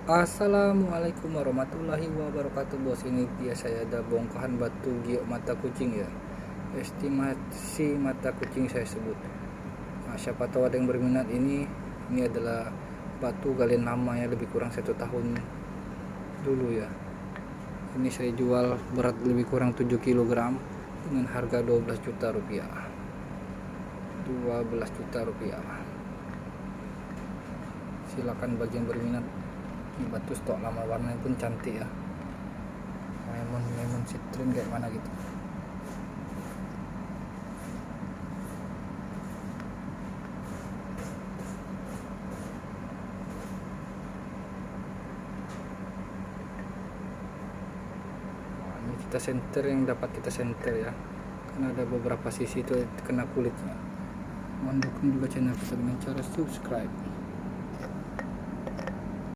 Assalamualaikum warahmatullahi wabarakatuh bos. Ini dia, saya ada bongkahan batu giok mata kucing ya. Estimasi mata kucing saya sebut. Nah, siapa tahu ada yang berminat ini adalah batu galian lama ya, lebih kurang 1 tahun dulu ya. Ini saya jual berat lebih kurang 7 kg dengan harga 12 juta rupiah. 12 juta rupiah. Silakan bagi yang berminat. Ini batu stok lama, warnanya pun cantik ya, lemon citrin kayak mana gitu. Nah, ini kita center, yang dapat kita center ya, karena ada beberapa sisi itu kena kulitnya. Mohon dukung juga channel kita dengan cara subscribe.